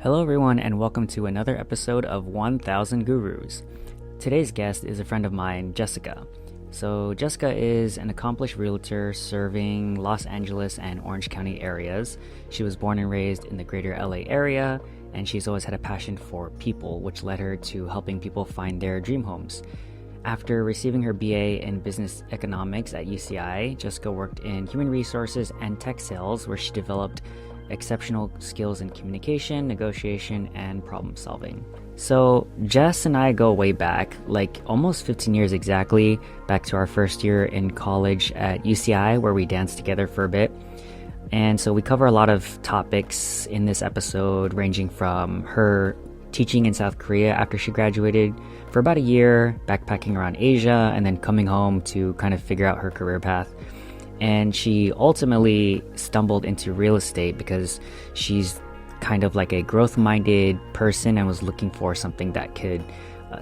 Hello everyone and welcome to another episode of 1000 Gurus. Today's guest is a friend of mine, Jessica. So Jessica is an accomplished realtor serving Los Angeles and Orange County areas. She was born and raised in the greater LA area, and she's always had a passion for people, which led her to helping people find their dream homes. After receiving her BA in Business Economics at UCI, Jessica worked in human resources and tech sales, where she developed exceptional skills in communication, negotiation, and problem solving. So Jess and I go way back, like almost 15 years exactly, back to our first year in college at UCI, where we danced together for a bit. And so we cover a lot of topics in this episode, ranging from her teaching in South Korea after she graduated for about a year, backpacking around Asia, and then coming home to kind of figure out her career path. And she ultimately stumbled into real estate because she's kind of like a growth-minded person and was looking for something that could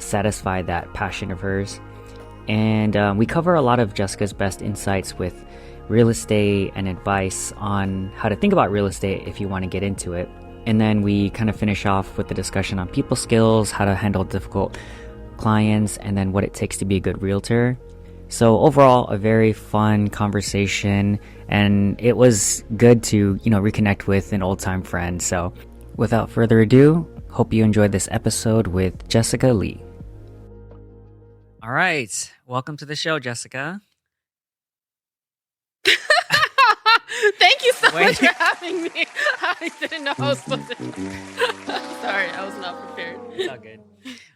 satisfy that passion of hers. And we cover a lot of Jessica's best insights with real estate and advice on how to think about real estate if you want to get into it. And then we kind of finish off with the discussion on people skills, how to handle difficult clients, and then what it takes to be a good realtor. So overall, a very fun conversation, and it was good to, reconnect with an old-time friend. So without further ado, hope you enjoyed this episode with Jessica Lee. All right. Welcome to the show, Jessica. Thank you so much for having me. I didn't know I was supposed to. Sorry, I was not prepared. It's all good.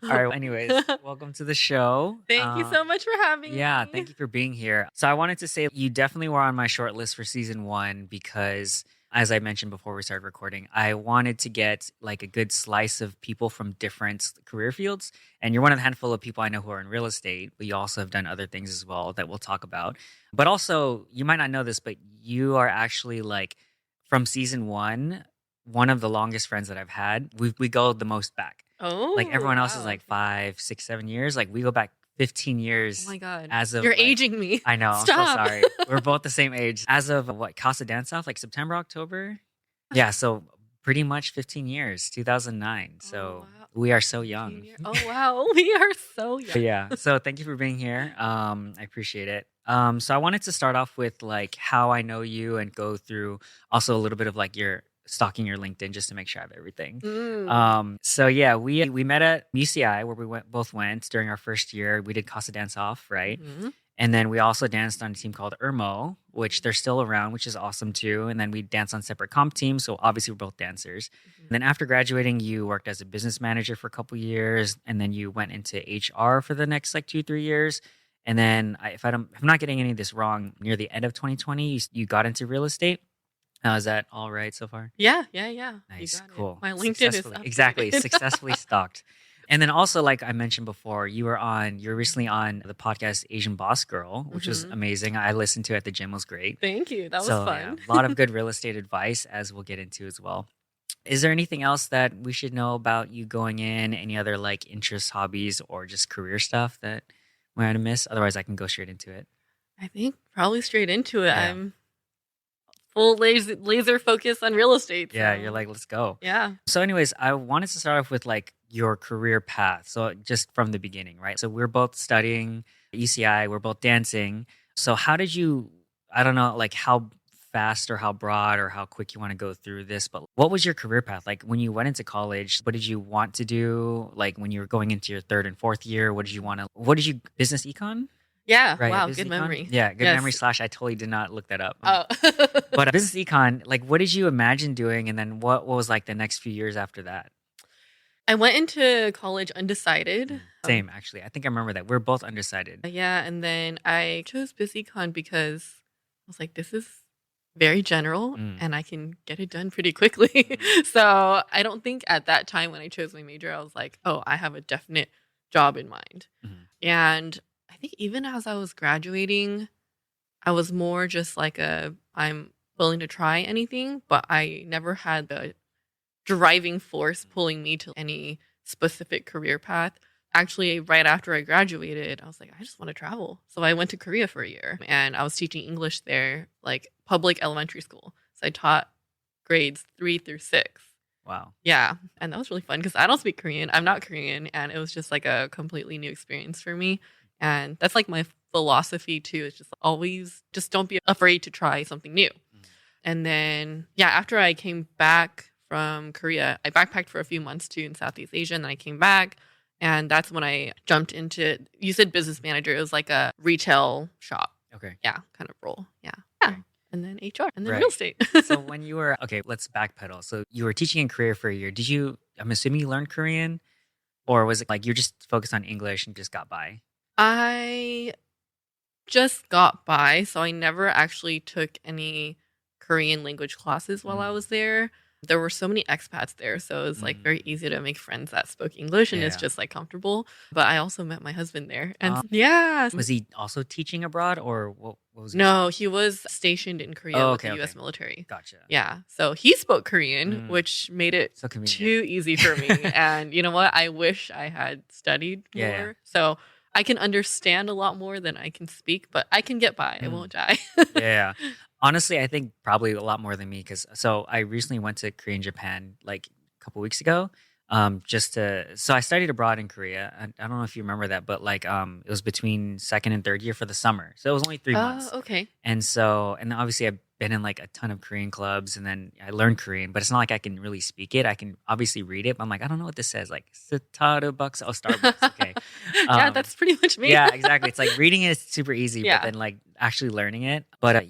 All right. Anyways, welcome to the show. Thank you so much for having me. Yeah, thank you for being here. So I wanted to say you definitely were on my short list for season 1 because, as I mentioned before we started recording, I wanted to get like a good slice of people from different career fields. And you're one of the handful of people I know who are in real estate, but you also have done other things as well that we'll talk about. But also, you might not know this, but you are actually like from season 1, one of the longest friends that I've had. We go the most back. Oh, like everyone else is like 5, 6, 7 years. Like we go back 15 years. Oh my God. As of You're aging me. I know. Stop. I'm so sorry. We're both the same age. As of Casa Dance Off, like September, October. Yeah. So pretty much 15 years, 2009. So wow. We are so young. Oh, wow. We are so young. Yeah. So thank you for being here. I appreciate it. So I wanted to start off with like how I know you and go through also a little bit of like your stalking your LinkedIn just to make sure I have everything. So yeah, we met at UCI where we both went during our first year. We did Casa Dance Off, right? Mm-hmm. And then we also danced on a team called Irmo, which they're still around, which is awesome too. And then we danced on separate comp teams. So obviously we're both dancers. Mm-hmm. And then after graduating, you worked as a business manager for a couple years. And then you went into HR for the next like 2-3 years. And then if I'm not getting any of this wrong, near the end of 2020, you got into real estate. Is that all right so far? Yeah. Nice, cool. My LinkedIn is up. Exactly, successfully stalked. And then also, like I mentioned before, you're recently on the podcast Asian Boss Girl, which was amazing. I listened to it at the gym. It was great. Thank you. That was fun. Yeah, a lot of good real estate advice, as we'll get into as well. Is there anything else that we should know about you going in? Any other like interests, hobbies, or just career stuff that we might have missed? Otherwise, I can go straight into it. I think probably straight into it. Yeah. I'm full laser focus on real estate. So. Yeah, you're like, let's go. Yeah. So anyways, I wanted to start off with like your career path. So just from the beginning, right? So we're both studying at UCI, we're both dancing. So how did you, I don't know, like how fast or how broad or how quick you want to go through this, but what was your career path? Like when you went into college, what did you want to do? Like when you were going into your 3rd and 4th year, business econ? Yeah. Right, wow. Good Econ? Memory. Yeah. Good memory / I totally did not look that up. Oh. But business econ, like what did you imagine doing? And then what was like the next few years after that? I went into college undecided. Same, actually. I think I remember that. We're both undecided. Yeah. And then I chose business econ because I was like, this is very general and I can get it done pretty quickly. So I don't think at that time when I chose my major, I was like, oh, I have a definite job in mind. And I think even as I was graduating, I was more just like I'm willing to try anything, but I never had the driving force pulling me to any specific career path. Actually, right after I graduated, I was like, I just want to travel. So I went to Korea for a year and I was teaching English there, like public elementary school. So I taught grades 3 through 6. Wow. Yeah, and that was really fun because I don't speak Korean. I'm not Korean, and it was just like a completely new experience for me. And that's like my philosophy too. Is just always just don't be afraid to try something new. And then yeah, after I came back from Korea, I backpacked for a few months too in Southeast Asia, and then I came back, and that's when I jumped into. You said business manager. It was like a retail shop. Okay. Yeah, kind of role. Yeah. Yeah. Okay. And then HR and then Right. real estate. So when you were okay, let's backpedal. So you were teaching in Korea for a year. Did you? I'm assuming you learned Korean, or was it like you just focused on English and just got by? I just got by, so I never actually took any Korean language classes while I Mm. was there. There were so many expats there, so it was like very easy to make friends that spoke English, and it's Yeah. just like comfortable. But I also met my husband there, and Oh. yeah, Was he also teaching abroad, or what was he? no, he was stationed in Korea Oh, with okay, the U.S. okay. military. Gotcha. Yeah, so he spoke Korean, Mm. which made it So convenient. too easy for me. And you know what? I wish I had studied more. Yeah. So I can understand a lot more than I can speak, but I can get by. I won't die. Yeah. Honestly, I think probably a lot more than me because so I recently went to Korea and Japan like a couple weeks ago. So I studied abroad in Korea. I don't know if you remember that, but like it was between second and third year for the summer. So it was only 3 months. Oh, okay. And obviously I've been in like a ton of Korean clubs and then I learned Korean, but it's not like I can really speak it. I can obviously read it, but I'm like, I don't know what this says. Like Starbucks. Oh, Starbucks. Okay. Yeah, that's pretty much me. Yeah, exactly. It's like reading it is super easy, Yeah. but then like actually learning it. But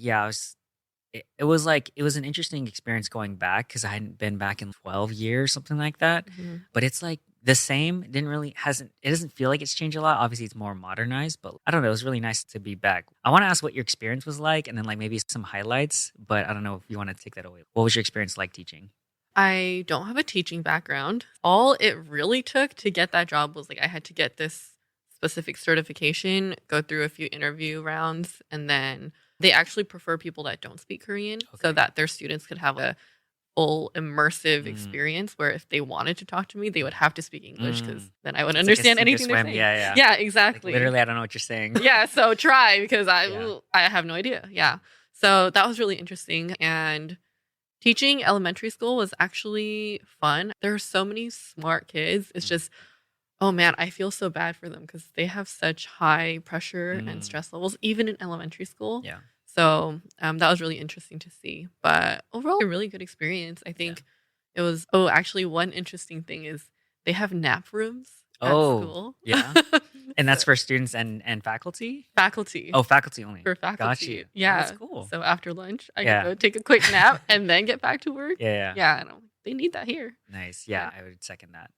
it was like it was an interesting experience going back because I hadn't been back in 12 years, something like that. Mhm. But it's like the same. It doesn't feel like it's changed a lot. Obviously, it's more modernized, but I don't know. It was really nice to be back. I want to ask what your experience was like, and then like maybe some highlights. But I don't know if you want to take that away. What was your experience like teaching? I don't have a teaching background. All it really took to get that job was like I had to get this specific certification, go through a few interview rounds, and then they actually prefer people that don't speak Korean so Okay. that their students could have a full immersive Mm. experience where if they wanted to talk to me, they would have to speak English because Mm. then I would It's like a understand sink or anything they're swim. saying. Yeah, yeah. Yeah, Like exactly. literally, I don't know what you're saying. Yeah, so try because Yeah. I have no idea. Yeah. So that was really interesting. And teaching elementary school was actually fun. There are so many smart kids. It's Mm. just, oh man, I feel so bad for them because they have such high pressure and Mm. stress levels, even in elementary school. Yeah. So that was really interesting to see. But overall, a really good experience. I think it was, oh, actually, one interesting thing is they have nap rooms at Oh, school. yeah. And that's So- for students and faculty? faculty. Oh, faculty only. For faculty. Got you. Oh, Yeah. that's cool. So after lunch, I Yeah. could go take a quick nap and then get back to work. Yeah. Yeah. And I'm like, they need that here. Nice. Yeah, I would second that.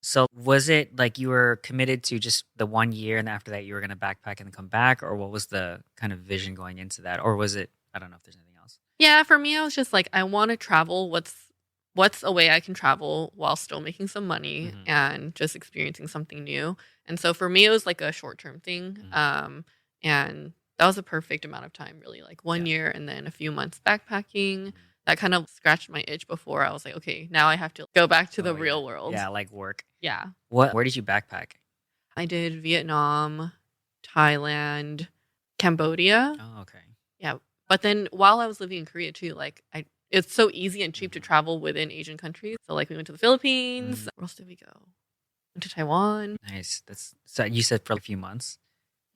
So was it like you were committed to just the 1 year and after that you were going to backpack and come back? Or what was the kind of vision going into that? Or was it, I don't know if there's anything else. Yeah. For me, I was just like, I want to travel. What's a way I can travel while still making some money Mhm. and just experiencing something new? And so for me, it was like a short-term thing. And that was a perfect amount of time, really, like 1 year and then a few months backpacking. That kind of scratched my itch before I was like, okay, now I have to go back to the Oh, real world. Yeah, like work. Yeah. Where did you backpack? I did Vietnam, Thailand, Cambodia. Oh, okay. Yeah. But then while I was living in Korea too, like it's so easy and cheap to travel within Asian countries. So like we went to the Philippines. Where else did we go? Went to Taiwan. Nice. So you said for a few months?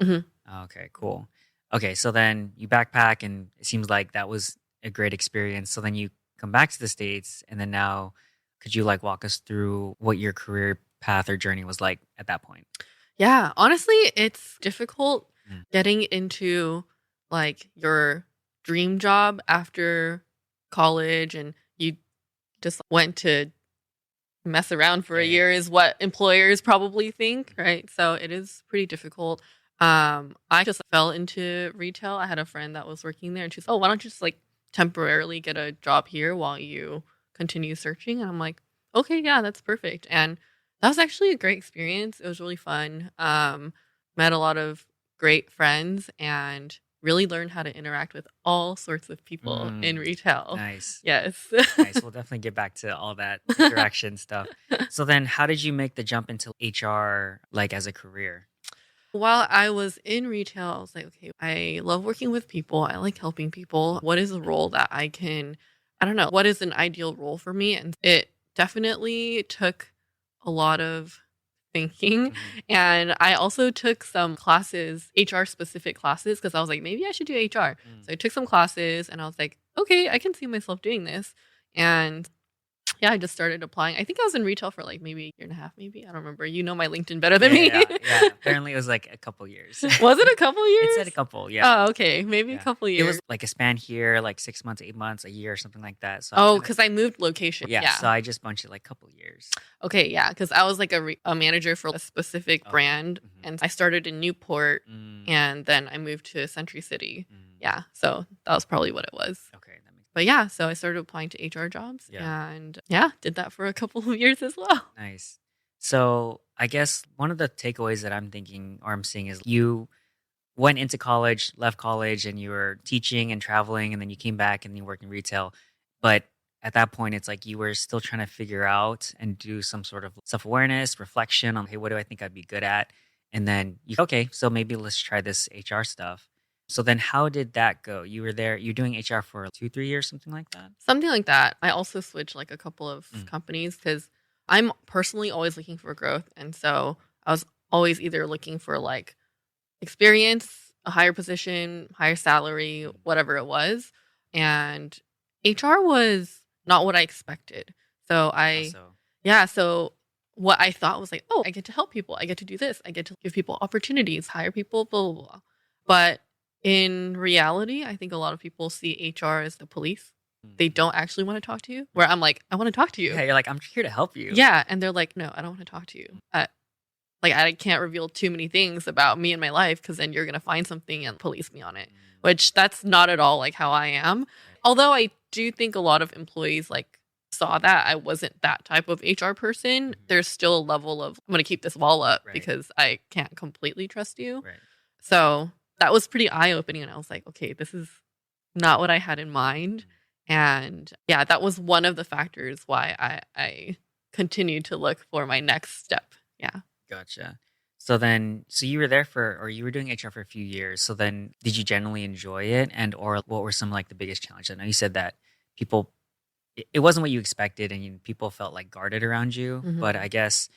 Mhm. Okay, cool. Okay, so then you backpack and it seems like that was a great experience. So then you come back to the States and then now could you like walk us through what your career path or journey was like at that point? Yeah. Honestly, it's difficult Mm. getting into like your dream job after college and you just went to mess around for a Yeah. year is what employers probably think, right? So it is pretty difficult. I just fell into retail. I had a friend that was working there and she's, oh, why don't you just like temporarily get a job here while you continue searching? And I'm like, okay, yeah, that's perfect. And that was actually a great experience. It was really fun. Met a lot of great friends and really learned how to interact with all sorts of people in retail. Nice. Yes. Nice. We'll definitely get back to all that interaction stuff. So then how did you make the jump into HR like as a career? While I was in retail, I was like, okay, I love working with people. I like helping people. What is a role that I don't know, what is an ideal role for me? And it definitely took a lot of thinking. Mm-hmm. And I also took some classes, HR specific classes, because I was like, maybe I should do HR. So I took some classes and I was like, okay, I can see myself doing this. And yeah, I just started applying. I think I was in retail for like maybe a year and a half, maybe. I don't remember. You know my LinkedIn better than me. Yeah. Apparently, it was like a couple years. Was it a couple It years? said a couple, yeah. Oh, okay. Maybe a Yeah. couple It years. was like a span here, like 6 months, 8 months, a year, something like that. So Oh, because I moved location. yeah, Yeah. so I just bunched it like a couple years. Okay, yeah, because I was like a manager for a specific Oh, brand, mhm. and I started in Newport, Mm, and then I moved to Century City. mm. Yeah, so that was probably what it was. Okay, that makes But yeah, so I started applying to HR jobs, Yeah. and yeah, did that for a couple of years as well. nice. So I guess one of the takeaways that I'm thinking or I'm seeing is you went into college, left college, and you were teaching and traveling, and then you came back and you work in retail. But at that point, it's like you were still trying to figure out and do some sort of self awareness, reflection on, hey, what do I think I'd be good at? And then you, okay, so maybe let's try this HR stuff. So then how did that go? You were there, you were doing HR for 2, 3 years, something like that? Something like that. I also switched like a couple of Mm. companies because I'm personally always looking for growth, and so I was always either looking for like experience, a higher position, higher salary, whatever it was. And HR was not what I expected. So Also, yeah, so what I thought was like, oh, I get to help people. I get to do this. I get to give people opportunities, hire people, blah, blah, blah. But in reality, I think a lot of people see HR as the police. They don't actually want to talk to you. Where I'm like, I want to talk to you. yeah, you're like, I'm here to help you. Yeah. And they're like, no, I don't want to talk to you. Like, I can't reveal too many things about me and my life because then you're going to find something and police me on it, which that's not at all like how I am. Although I do think a lot of employees like saw that I wasn't that type of HR person, there's still a level of, I'm going to keep this wall up Right. because I can't completely trust you. Right. So that was pretty eye opening. And I was like, okay, this is not what I had in mind. And yeah, that was one of the factors why I continued to look for my next step. Yeah. Gotcha. So then, so you were there for, or you were doing HR for a few years. So then, did you generally enjoy it, and or what were some like the biggest challenges? I know you said that people, it wasn't what you expected, and people felt like guarded around you. Mhm. But I guess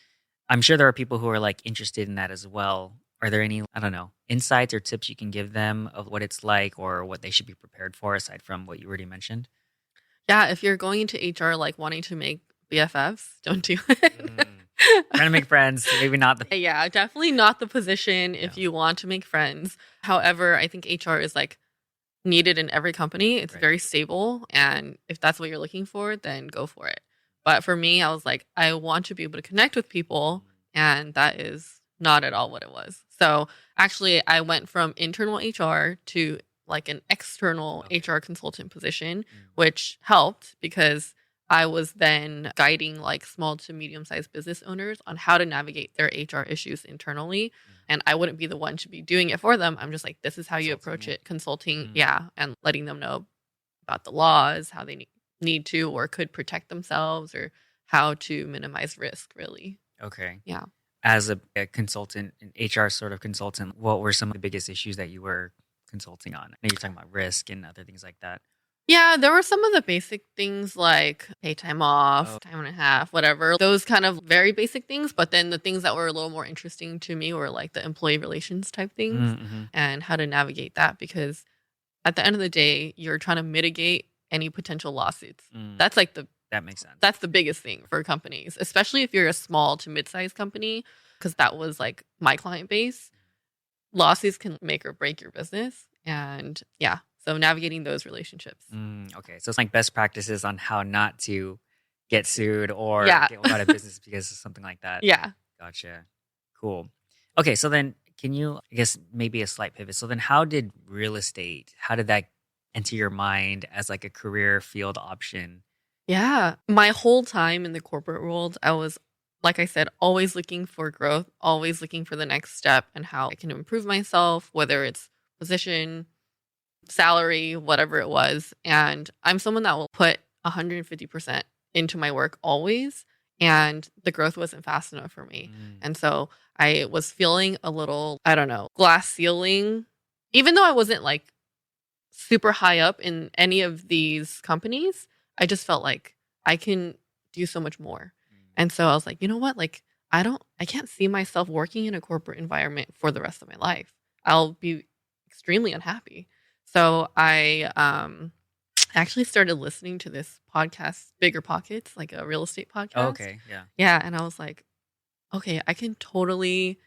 I'm sure there are people who are like interested in that as well. Are there any, I don't know, insights or tips you can give them of what it's like or what they should be prepared for aside from what you already mentioned? Yeah, if you're going into HR like wanting to make BFFs, don't do it. Trying to make friends, maybe not the. Yeah, definitely not the position if Yeah. you want to make friends. However, I think HR is like needed in every company. It's Right. very stable. And if that's what you're looking for, then go for it. But for me, I was like, I want to be able to connect with people. And that is not at all what it was. So actually, I went from internal HR to like an external Okay. HR consultant position, which helped because I was then guiding like small to medium sized business owners on how to navigate their HR issues internally. And I wouldn't be the one to be doing it for them. I'm just like, this is how you approach Consulting it, consulting. Mm. Yeah. And letting them know about the laws, how they need to or could protect themselves, or how to minimize risk, really. Okay. Yeah. As a consultant, an HR sort of consultant, what were some of the biggest issues that you were consulting on? I know you're talking about risk and other things like that. Yeah, there were some of the basic things like pay time off, Oh. time and a half, whatever. Those kind of very basic things. But then the things that were a little more interesting to me were like the employee relations type things Mm-hmm. and how to navigate that. Because at the end of the day, you're trying to mitigate any potential lawsuits. That's like That makes sense. that's the biggest thing for companies, especially if you're a small to mid-sized company, because that was like my client base. Lawsuits can make or break your business. And yeah, so navigating those relationships. Okay, so it's like best practices on how not to get sued or Yeah. get out of business because of something like that. Yeah. Gotcha. Cool. Okay, so then can you, I guess maybe a slight pivot. So then how did real estate, how did that enter your mind as like a career field option? Yeah. My whole time in the corporate world, I was, like I said, always looking for growth, always looking for the next step and how I can improve myself, whether it's position, salary, whatever it was. And I'm someone that will put 150% into my work always. And the growth wasn't fast enough for me. And so I was feeling a little, I don't know, glass ceiling, even though I wasn't like super high up in any of these companies. I just felt like I can do so much more. And so I was like, you know what? Like, I can't see myself working in a corporate environment for the rest of my life. I'll be extremely unhappy. So I actually started listening to this podcast, Bigger Pockets, like a real estate podcast. Oh, okay. Yeah. Yeah. And I was like, okay, I can totally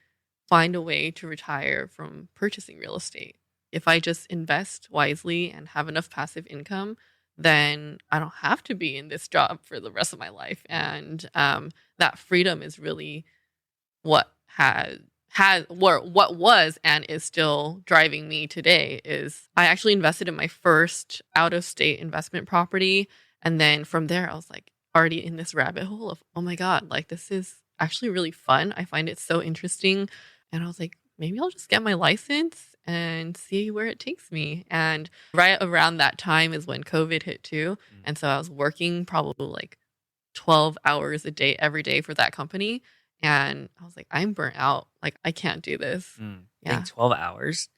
find a way to retire from purchasing real estate. If I just invest wisely and have enough passive income, then I don't have to be in this job for the rest of my life. And that freedom is really what what was and is still driving me today. Is I actually invested in my first out of state investment property, and then from there I was like already in this rabbit hole of, oh my god, like this is actually really fun. I find it so interesting, and I was like, maybe I'll just get my license and see where it takes me. And right around that time is when COVID hit too, and so I was working probably like 12 hours a day every day for that company. And I was like, I'm burnt out. Like, I can't do this. Yeah. 12 hours?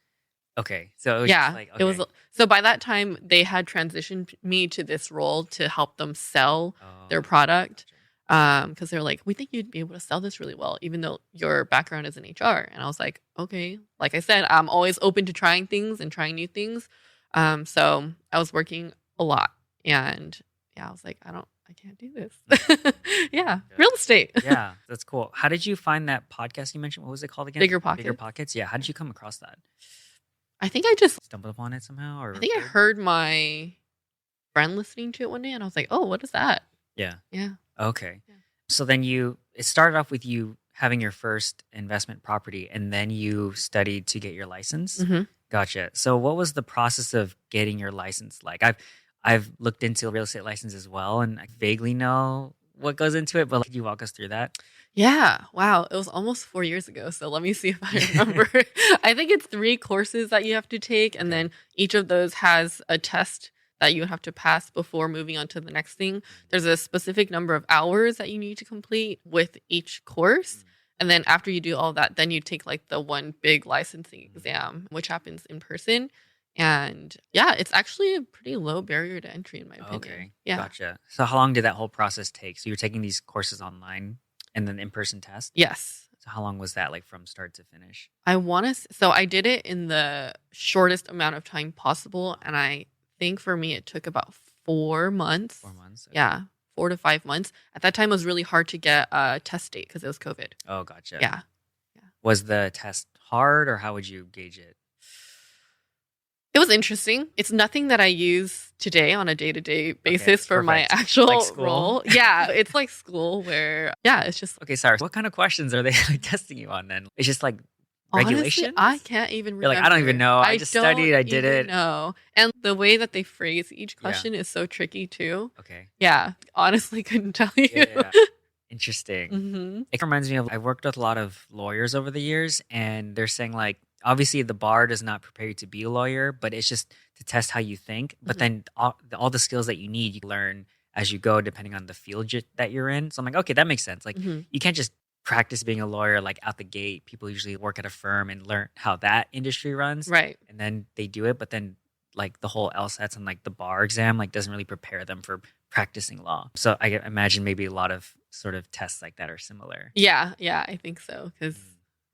Okay. So it was Yeah. just like, okay. It was so by that time they had transitioned me to this role to help them sell their product. Because they're like, we think you'd be able to sell this really well, even though your background is in HR. And I was like, okay. Like I said, I'm always open to trying things and trying new things. So I was working a lot, and yeah, I was like, I can't do this. Yeah. Real estate. Yeah, that's cool. How did you find that podcast you mentioned? What was it called again? Bigger Pockets. Bigger Pockets. Yeah. How did you come across that? I think I just Stumbled upon it somehow, or I think I heard my friend listening to it one day, and I was like, oh, what is that? Yeah. Yeah. Okay. Yeah. So then it started off with you having your first investment property, and then you studied to get your license. Mm-hmm. Gotcha. So what was the process of getting your license like? I've looked into real estate license as well, and I vaguely know what goes into it, but could you walk us through that? Yeah. Wow. It was almost 4 years ago. So let me see if I remember. I think it's 3 courses that you have to take. And then each of those has a test that you have to pass before moving on to the next thing. There's a specific number of hours that you need to complete with each course. And then after you do all that, then you take like the one big licensing exam, which happens in person. And yeah, it's actually a pretty low barrier to entry in my opinion. Okay. Yeah. Gotcha. So how long did that whole process take? So you're taking these courses online and then in-person test? Yes. So how long was that, like from start to finish? So I did it in the shortest amount of time possible. And I think for me, it took about 4 months. 4 months? Okay. Yeah. 4 to 5 months. At that time, it was really hard to get a test date because it was COVID. Oh, gotcha. Yeah. Was the test hard, or how would you gauge it? It was interesting. It's nothing that I use today on a day-to-day basis for my perfect. actual Like school? role. Yeah, it's like school where, it's just Okay, sorry. What kind of questions are they like testing you on then? It's just like regulations? Honestly, I can't even remember. You're like, I don't even know. I just studied. I did it. No, and the way that they phrase each question is so tricky too. Okay. Yeah, honestly, couldn't tell you. Yeah. Interesting. Mm-hmm. It reminds me of, I worked with a lot of lawyers over the years, and they're saying like, obviously the bar does not prepare you to be a lawyer, but it's just to test how you think. But then all the skills that you need, you learn as you go, depending on the field that you're in. So I'm like, okay, that makes sense. Like you can't just practice being a lawyer like out the gate. People usually work at a firm and learn how that industry runs. Right. And then they do it. But then like the whole LSATs and like the bar exam like doesn't really prepare them for practicing law. So I imagine maybe a lot of sort of tests like that are similar. Yeah, I think so. Because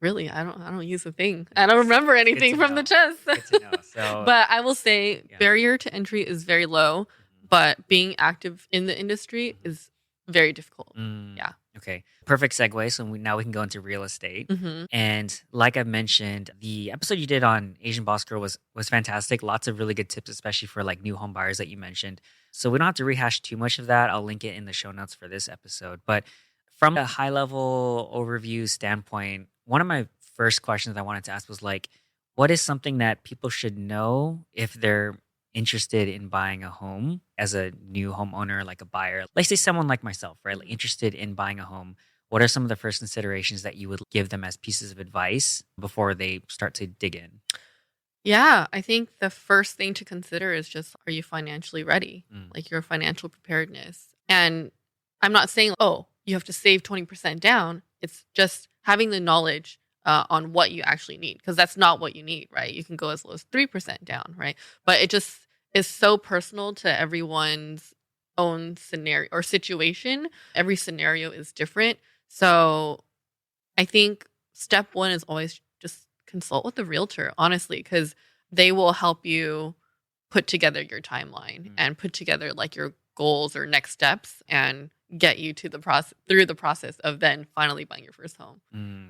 really, I don't use a thing. I don't remember anything from the test. Good to know. So, but I will say barrier to entry is very low, but being active in the industry is very difficult. Yeah. Okay. Perfect segue. So now we can go into real estate. And like I mentioned, the episode you did on Asian Boss Girl was fantastic. Lots of really good tips, especially for like new home buyers that you mentioned. So we don't have to rehash too much of that. I'll link it in the show notes for this episode. But from a high level overview standpoint, one of my first questions I wanted to ask was like, what is something that people should know if they're interested in buying a home as a new homeowner, like a buyer? Let's say someone like myself, right? Like interested in buying a home. What are some of the first considerations that you would give them as pieces of advice before they start to dig in? Yeah, I think the first thing to consider is just, are you financially ready? Like your financial preparedness. And I'm not saying, oh, you have to save 20% down. It's just having the knowledge on what you actually need, because that's not what you need, right? You can go as low as 3% down, right? But it just is so personal to everyone's own scenario or situation. Every scenario is different. So I think step one is always just consult with the realtor, honestly, because they will help you put together your timeline and put together like your goals or next steps and get you to the process through the process of then finally buying your first home.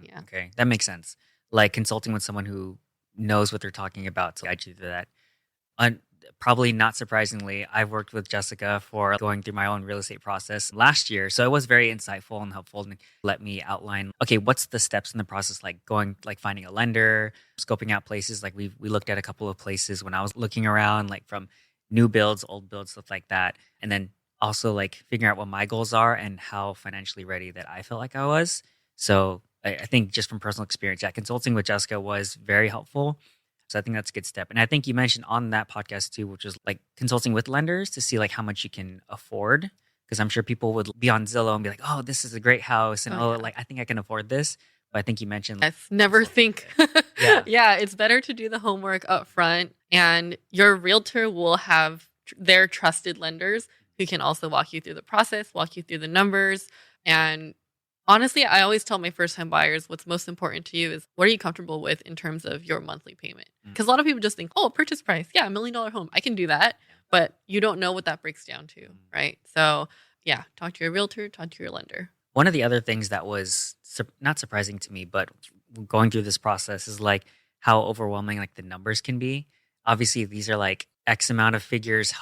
Yeah. Okay, that makes sense. Like consulting with someone who knows what they're talking about to guide you through that. Probably not surprisingly, I've worked with Jessica for going through my own real estate process last year. So it was very insightful and helpful and let me outline, okay, what's the steps in the process, like going, like finding a lender, scoping out places. Like we looked at a couple of places when I was looking around, like from new builds, old builds, stuff like that. And then also like figuring out what my goals are and how financially ready that I felt like I was. So I think just from personal experience, yeah, consulting with Jessica was very helpful. So I think that's a good step. And I think you mentioned on that podcast too, which was like consulting with lenders to see like how much you can afford. Because I'm sure people would be on Zillow and be like, oh, this is a great house. And like, I think I can afford this. But I think you mentioned like, never think. Yeah. Yeah, it's better to do the homework up front. And your realtor will have their trusted lenders who can also walk you through the process, walk you through the numbers. And honestly, I always tell my first time buyers what's most important to you is what are you comfortable with in terms of your monthly payment? Because a lot of people just think, oh, purchase price. Yeah, $1 million home. I can do that. But you don't know what that breaks down to, right? So yeah, talk to your realtor, talk to your lender. One of the other things that was not surprising to me, but going through this process is like how overwhelming like the numbers can be. Obviously, these are like X amount of figures,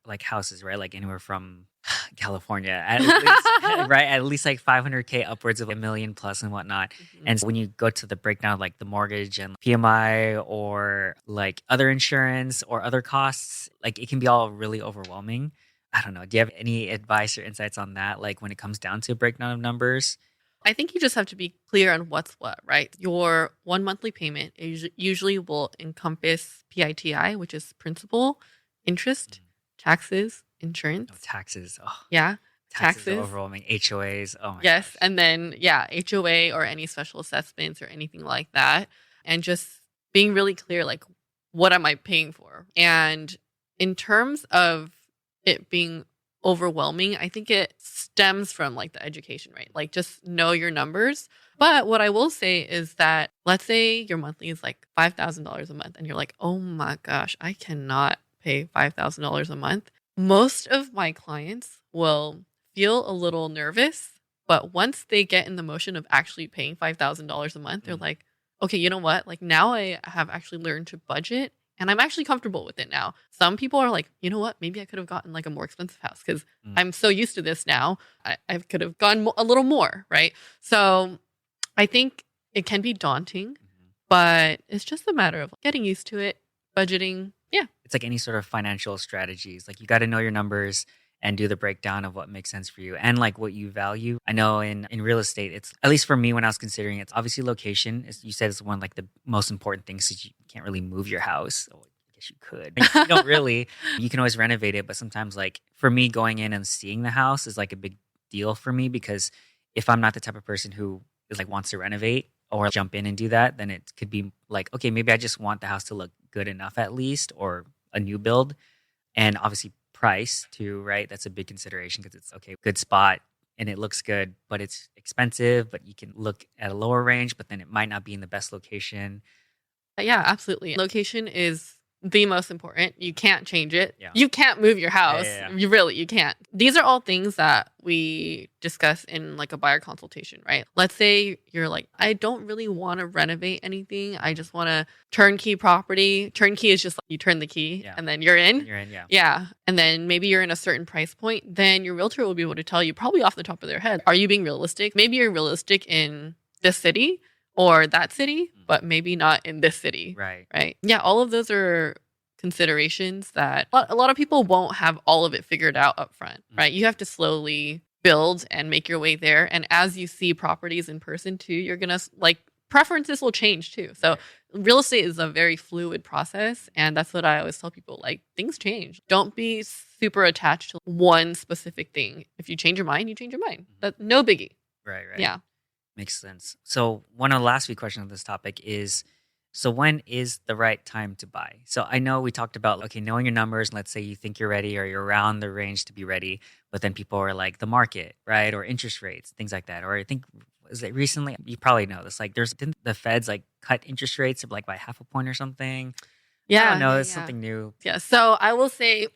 like houses, right? Like anywhere from California, at least, right? At least like 500K upwards of $1 million plus and whatnot. And so when you go to the breakdown of like the mortgage and PMI or like other insurance or other costs, like it can be all really overwhelming. I don't know. Do you have any advice or insights on that? Like when it comes down to a breakdown of numbers? I think you just have to be clear on what's what, right? Your one monthly payment usually will encompass PITI, which is principal, interest, taxes, insurance. Oh, taxes. Oh, yeah. Taxes. Overwhelming. HOAs. Oh my yes. gosh. And then, yeah, HOA or any special assessments or anything like that. And just being really clear, like, what am I paying for? And in terms of it being overwhelming, I think it stems from like the education, right? Like just know your numbers. But what I will say is that let's say your monthly is like $5,000 a month and you're like, oh my gosh, I cannot pay $5,000 a month. Most of my clients will feel a little nervous, but once they get in the motion of actually paying $5,000 a month, they're like, okay, you know what? Like now I have actually learned to budget and I'm actually comfortable with it now. Some people are like, you know what? Maybe I could have gotten like a more expensive house because I'm so used to this now. I could have gone a little more, right? So I think it can be daunting, but it's just a matter of getting used to it, budgeting. Yeah. It's like any sort of financial strategies. Like you got to know your numbers and do the breakdown of what makes sense for you and like what you value. I know in real estate, it's at least for me when I was considering it's obviously location. As you said, it's one like the most important things because you can't really move your house. Oh, I guess you could. You don't really. You can always renovate it, but sometimes like for me going in and seeing the house is like a big deal for me because if I'm not the type of person who is like wants to renovate or jump in and do that, then it could be like, okay, maybe I just want the house to look good enough at least or a new build. And obviously price too, right? That's a big consideration because it's okay, good spot and it looks good, but it's expensive, but you can look at a lower range, but then it might not be in the best location. Yeah, absolutely. Location is the most important. You can't change it. Yeah. You can't move your house. Yeah. You can't. These are all things that we discuss in like a buyer consultation, right? Let's say you're like, I don't really want to renovate anything. I just want to turnkey property. Turnkey is just like you turn the key and then you're in. You're in, yeah. Yeah. And then maybe you're in a certain price point. Then your realtor will be able to tell you probably off the top of their head, are you being realistic? Maybe you're realistic in this city or that city, but maybe not in this city. Right. Right. Yeah. All of those are considerations that a lot of people won't have all of it figured out up front, right? You have to slowly build and make your way there. And as you see properties in person too, you're going to like preferences will change too. So real estate is a very fluid process. And that's what I always tell people, like things change. Don't be super attached to one specific thing. If you change your mind, you change your mind. That's no biggie. Right. Yeah. Makes sense. So one of the last few questions on this topic is, So when is the right time to buy? So I know we talked about, okay, knowing your numbers. Let's say you think you're ready or you're around the range to be ready, but then people are like the market, right? Or interest rates, things like that. Or I think, was it recently? You probably know this. Like didn't the Feds like cut interest rates like by half a point or something? I don't Yeah, know. yeah, It's yeah. something new. Yeah. So I will say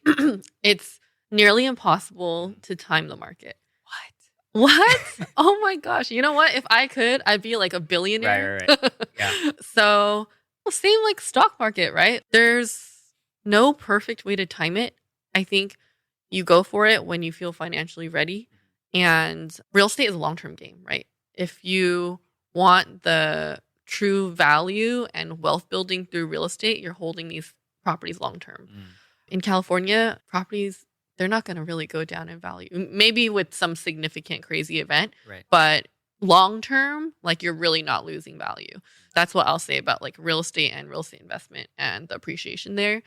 it's nearly impossible to time the market. What? What? Oh my gosh. You know what? If I could, I'd be like a Right, billionaire. right, right. Yeah. So, well, same like stock market, right? There's no perfect way to time it. I think you go for it when you feel financially ready. And real estate is a long-term game, right? If you want the true value and wealth building through real estate, you're holding these properties long term. Mm, In California, properties, they're not going to really go down in value. Maybe with some significant crazy event, right. but long term, like you're really not losing value. That's what I'll say about like real estate and real estate investment and the appreciation there.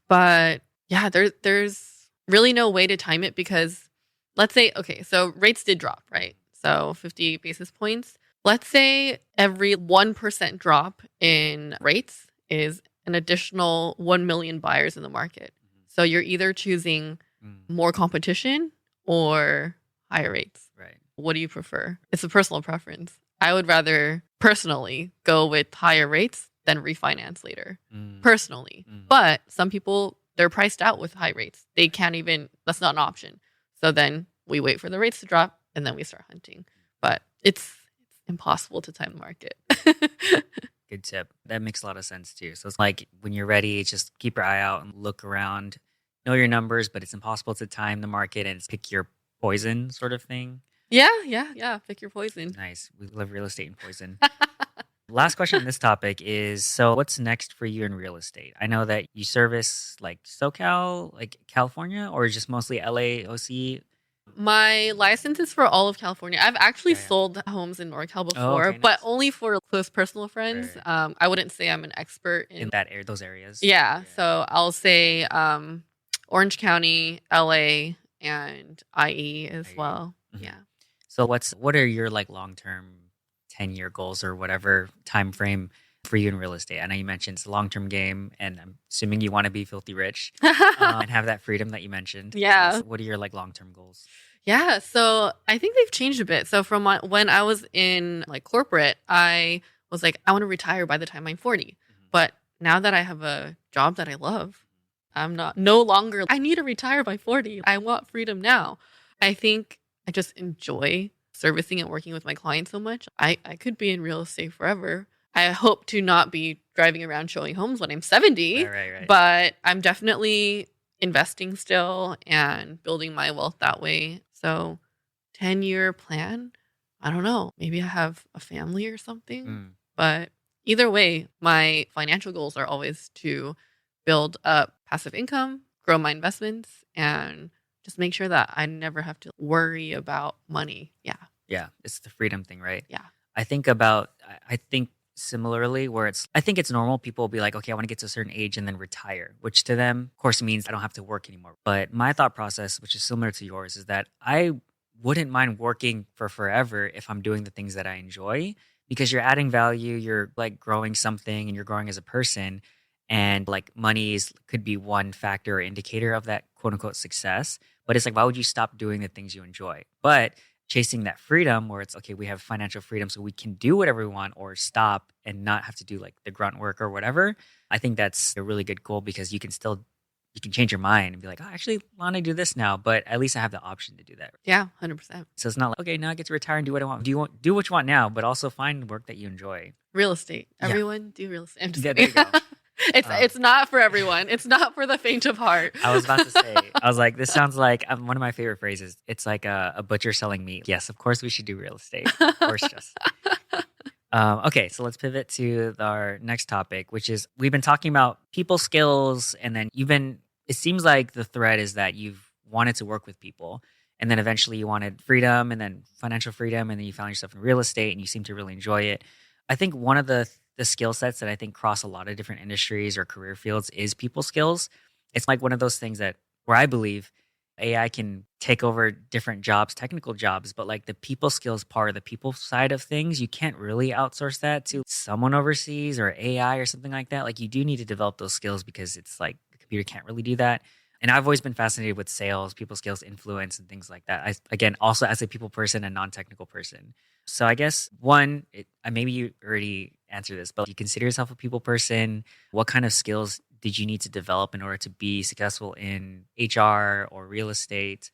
But yeah, there's really no way to time it because let's say, okay, so rates did drop, right? So 50 basis points. Let's say every 1% drop in rates is an additional 1 million buyers in the market. So you're either choosing Mm, more competition or higher rates. right. What do you prefer? It's a personal preference. I would rather personally go with higher rates than refinance later. Mm, Personally. mm. But some people, they're priced out with high rates. They can't even, that's not an option. So then we wait for the rates to drop and then we start hunting. But it's impossible to time the market. Good tip. That makes a lot of sense too. So it's like when you're ready, just keep your eye out and look around, know your numbers, but it's impossible to time the market and pick your poison sort of thing. Yeah. Pick your poison. Nice. We love real estate and poison. Last question on this topic is, so what's next for you in real estate? I know that you service like SoCal, like California, or just mostly LA, OC? My license is for all of California. I've actually Yeah, yeah. sold homes in NorCal Oh, before, okay, but nice. only for close personal friends. Right. I wouldn't say I'm an expert In in. that area, those areas. Yeah, so I'll say Orange County, LA, and IE as IE. well. Mhm. Yeah. So what are your like long-term 10-year goals or whatever time frame for you in real estate? I know you mentioned it's a long-term game, and I'm assuming you want to be filthy rich and have that freedom that you mentioned. Yeah. So what are your like long-term goals? Yeah, so I think they've changed a bit. So from when I was in like corporate, I was like, I want to retire by the time I'm 40. But now that I have a job that I love, I'm not no longer I need to retire by 40. I want freedom now. I think I just enjoy servicing and working with my clients so much. I could be in real estate forever. I hope to not be driving around showing homes when I'm 70, Right. but I'm definitely investing still and building my wealth that way. So 10-year plan, I don't know. Maybe I have a family or something. Mm, But either way, my financial goals are always to build up passive income, grow my investments, and just make sure that I never have to worry about money. Yeah. yeah, it's the freedom thing, right? Yeah. I think similarly where I think it's normal. People will be like, okay, I want to get to a certain age and then retire, which to them, of course, means I don't have to work anymore. But my thought process, which is similar to yours, is that I wouldn't mind working for forever if I'm doing the things that I enjoy because you're adding value, you're like growing something and you're growing as a person. And like could be one factor or indicator of that quote unquote success. But it's like, why would you stop doing the things you enjoy? But chasing that freedom where it's okay, we have financial freedom so we can do whatever we want or stop and not have to do like the grunt work or whatever. I think that's a really good goal because you can change your mind and be like, oh, I actually want to do this now, but at least I have the option to do that. Yeah, 100%. So it's not like, okay, now I get to retire and do what I want. Do what you want now, but also find work that you enjoy. Real estate. Yeah. Everyone do real estate. I'm just Yeah, there kidding. you go. It's not for everyone. It's not for the faint of heart. I was about to say, I was like, this sounds like one of my favorite phrases. It's like a butcher selling meat. Yes, of course we should do real estate. Of course, just. Okay, so let's pivot to our next topic, which is we've been talking about people skills, and then it seems like the thread is that you've wanted to work with people, and then eventually you wanted freedom, and then financial freedom, and then you found yourself in real estate, and you seem to really enjoy it. I think one of the skill sets that I think cross a lot of different industries or career fields is people skills. It's like one of those things where I believe AI can take over different jobs, technical jobs, but like the people skills part, the people side of things, you can't really outsource that to someone overseas or AI or something like that. Like you do need to develop those skills because it's like the computer can't really do that. And I've always been fascinated with sales, people skills, influence, and things like that. Again, also as a people person, a non-technical person. So I guess maybe you already answered this, but you consider yourself a people person. What kind of skills did you need to develop in order to be successful in HR or real estate?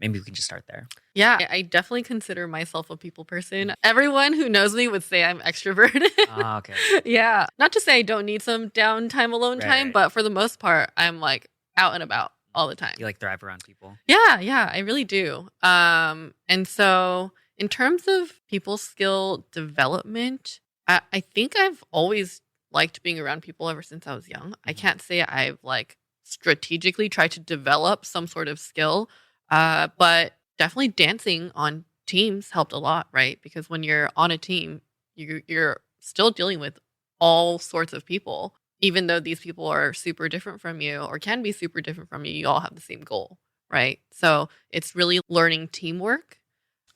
Maybe we can just start there. Yeah, I definitely consider myself a people person. Everyone who knows me would say I'm extroverted. Ah, okay. Yeah. Not to say I don't need some downtime, alone time, Right. but for the most part, I'm like out and about all the time. You like thrive around people. Yeah, I really do. And so in terms of people skill development, I think I've always liked being around people ever since I was young. I can't say I've like strategically tried to develop some sort of skill, but definitely dancing on teams helped a lot, right? Because when you're on a team, you're still dealing with all sorts of people. Even though these people are super different from you or can be super different from you, you all have the same goal, right? So it's really learning teamwork.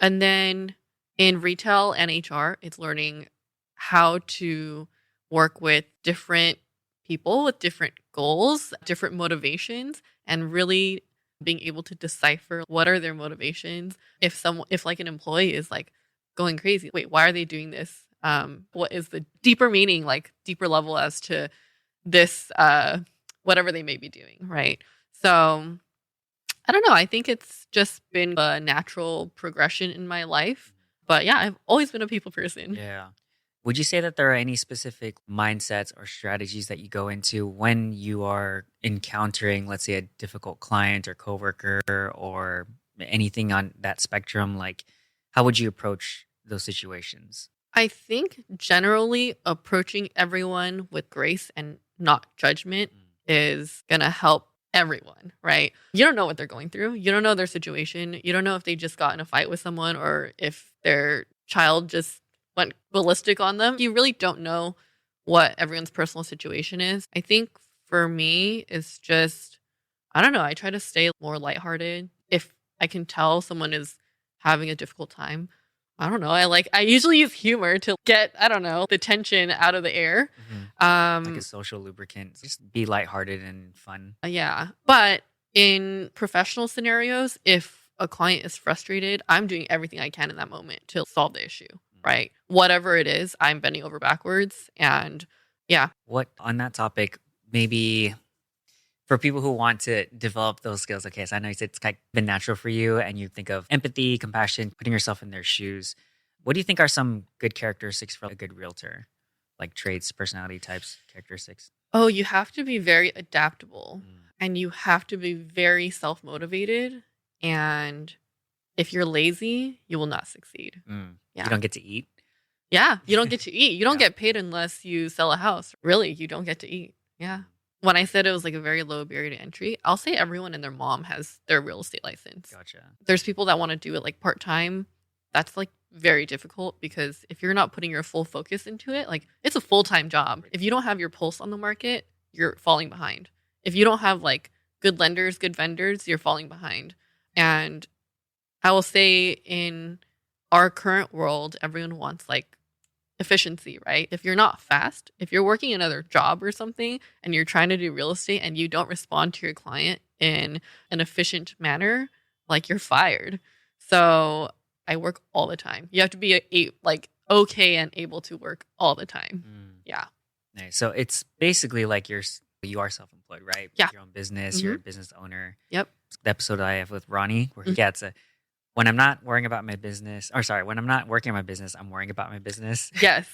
And then in retail and HR, it's learning how to work with different people with different goals, different motivations, and really being able to decipher what are their motivations. If like an employee is like going crazy, wait, why are they doing this? What is the deeper meaning, like deeper level as to this whatever they may be doing, right? So I don't know. I think it's just been a natural progression in my life. But yeah, I've always been a people person. Yeah. Would you say that there are any specific mindsets or strategies that you go into when you are encountering, let's say, a difficult client or coworker or anything on that spectrum? Like, how would you approach those situations? I think generally approaching everyone with grace and not judgment is going to help everyone, right? You don't know what they're going through. You don't know their situation. You don't know if they just got in a fight with someone or if their child just went ballistic on them. You really don't know what everyone's personal situation is. I think for me, it's just, I don't know, I try to stay more lighthearted. If I can tell someone is having a difficult time, I don't know. I usually use humor to get, I don't know, the tension out of the air. Like a social lubricant. Just be lighthearted and fun. Yeah. But in professional scenarios, if a client is frustrated, I'm doing everything I can in that moment to solve the issue, right? Whatever it is, I'm bending over backwards. And yeah. What on that topic, maybe for people who want to develop those skills, okay, so I know you said it's kind of been natural for you and you think of empathy, compassion, putting yourself in their shoes. What do you think are some good characteristics for a good realtor? Like traits, personality types, characteristics? Oh, you have to be very adaptable and you have to be very self-motivated. And if you're lazy, you will not succeed. Yeah. You don't get to eat? Yeah, you don't get to eat. You don't get paid unless you sell a house. Really, you don't get to eat. Yeah. When I said it was like a very low barrier to entry, I'll say everyone and their mom has their real estate license. Gotcha. There's people that want to do it like part-time. That's like very difficult because if you're not putting your full focus into it, like it's a full-time job. If you don't have your pulse on the market, you're falling behind. If you don't have like good lenders, good vendors, you're falling behind. And I will say in our current world, everyone wants like efficiency, right? If you're not fast, if you're working another job or something and you're trying to do real estate and you don't respond to your client in an efficient manner, like you're fired. So I work all the time. You have to be like okay and able to work all the time. Yeah. Nice. So it's basically like you are self-employed, right? Yeah. Your own business, you're a business owner. Yep. The episode I have with Ronnie where he gets when I'm not worrying about my business, when I'm not working on my business, I'm worrying about my business. Yes.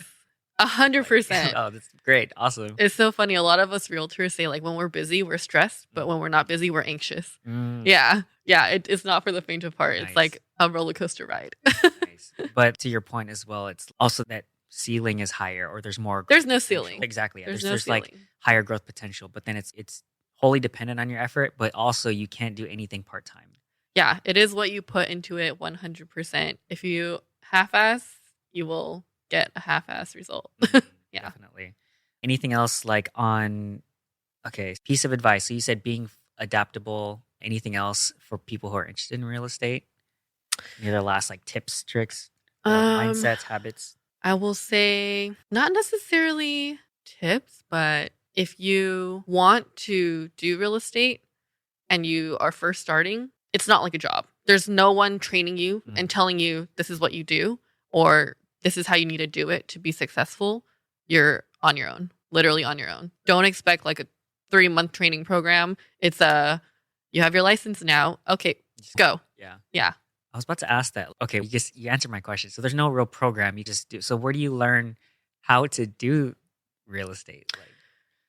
100%. Oh, that's great. Awesome. It's so funny. A lot of us realtors say like when we're busy, we're stressed, but when we're not busy, we're anxious. Yeah. Yeah. It's not for the faint of heart. Nice. It's like a roller coaster ride. Nice. But to your point as well, it's also that ceiling is higher or there's more. There's no ceiling. Exactly. Yeah. There's no there's ceiling. Like higher growth potential, but then it's wholly dependent on your effort, but also you can't do anything part-time. Yeah. It is what you put into it 100%. If you half-ass, you will get a half-ass result. Yeah. Definitely. Anything else like on, okay, piece of advice. So you said being adaptable anything else for people who are interested in real estate? Any other last like tips, tricks, Um, mindsets, habits? I will say not necessarily tips, but if you want to do real estate and you are first starting, it's not like a job. There's no one training you and telling you this is what you do or this is how you need to do it to be successful. You're on your own, literally on your own. Don't expect like a 3-month training program. It's you have your license now. Okay, go. Yeah. Yeah. I was about to ask that. Okay, you answered my question. So there's no real program. You just do. So where do you learn how to do real estate? Like,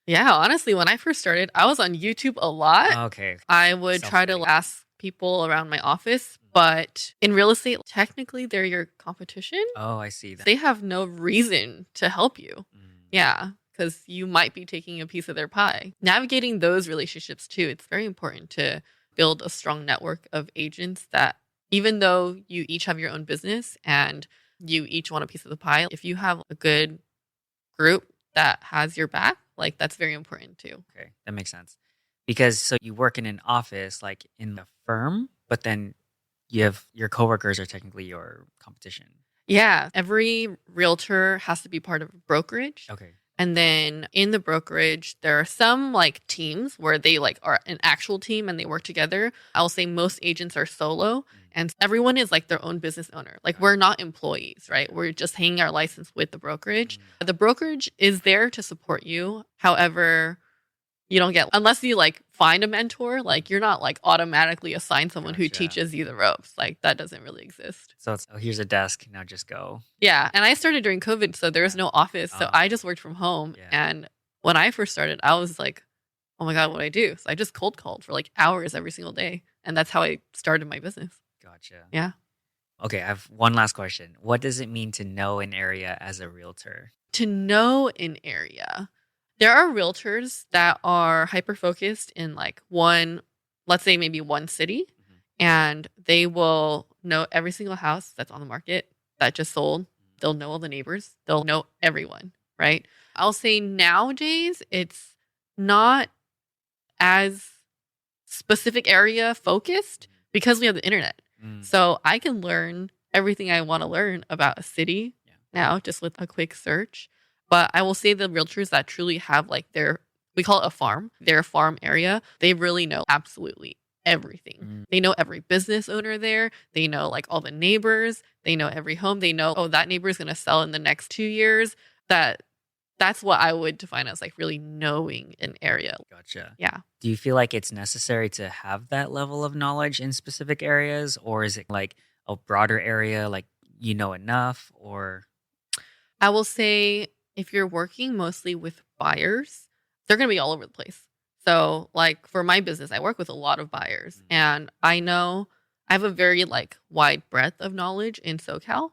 Yeah, honestly, when I first started, I was on YouTube a lot. okay, I would try to self-study. ask people around my office, but in real estate, technically they're your competition. Oh, I see that. They have no reason to help you. Mm. Yeah, because you might be taking a piece of their pie. Navigating those relationships too, it's very important to build a strong network of agents that even though you each have your own business and you each want a piece of the pie, if you have a good group that has your back, like that's very important too. Okay, that makes sense. Because so you work in an office, like in the firm, but then you have your coworkers are technically your competition. Yeah, every realtor has to be part of a brokerage. Okay. And then in the brokerage, there are some like teams where they like are an actual team and they work together. I'll say most agents are solo and everyone is like their own business owner. Like we're not employees, right? We're just hanging our license with the brokerage. The brokerage is there to support you. However, you don't get, unless you like find a mentor, like you're not like automatically assigned someone who Gotcha. teaches you the ropes. Like that doesn't really exist. So it's, oh, here's a desk. Now just go. Yeah. And I started during COVID, so there was no office. So I just worked from home. Yeah. And when I first started, I was like, oh my God, what do I do? So I just cold called for like hours every single day. And that's how I started my business. Gotcha. Yeah. Okay, I have one last question. What does it mean to know an area as a realtor? To know an area, there are realtors that are hyper focused in like one, let's say maybe one city, and they will know every single house that's on the market that just sold. They'll know all the neighbors. They'll know everyone, right? I'll say nowadays it's not as specific area focused because we have the internet. So I can learn everything I want to learn about a city now just with a quick search. But I will say the realtors that truly have like we call it a farm, their farm area, they really know absolutely everything. They know every business owner there. They know like all the neighbors. They know every home. They know, oh, that neighbor is going to sell in the next 2 years. That's what I would define as like really knowing an area. Gotcha. Yeah. Do you feel like it's necessary to have that level of knowledge in specific areas, or is it like a broader area, like you know enough? Or I will say if you're working mostly with buyers, they're going to be all over the place. So like for my business, I work with a lot of buyers and I know I have a very like wide breadth of knowledge in SoCal.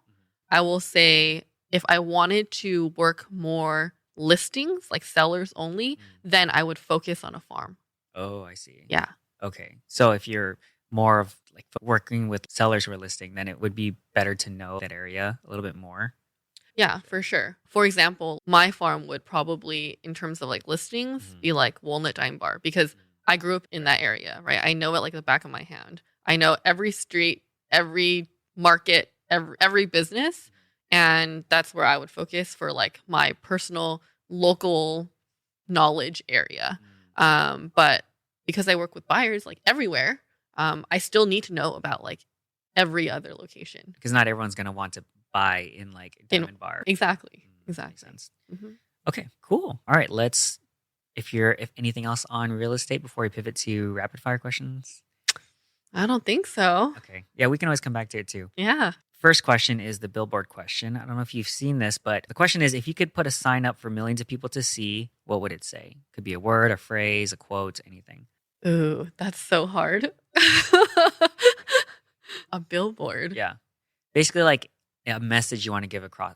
I will say if I wanted to work more listings, like sellers only, then I would focus on a farm. Oh, I see. Yeah. Okay. So if you're more of like working with sellers who are listing, then it would be better to know that area a little bit more. Yeah, for sure. For example, my farm would probably, in terms of like listings, be like Walnut Dime Bar because I grew up in that area, right? I know it like the back of my hand. I know every street, every market, every business. And that's where I would focus for like my personal local knowledge area. But because I work with buyers like everywhere, I still need to know about like every other location. Because not everyone's going to want to buy in like Diamond Bar. Exactly. Makes Exactly. sense. Okay, cool. All right, if anything else on real estate before we pivot to rapid fire questions. I don't think so. Okay. Yeah, we can always come back to it too. Yeah. First question is the billboard question. I don't know if you've seen this, but the question is, if you could put a sign up for millions of people to see, what would it say? Could be a word, a phrase, a quote, anything. Ooh, that's so hard. A billboard. Yeah. Basically like a message you want to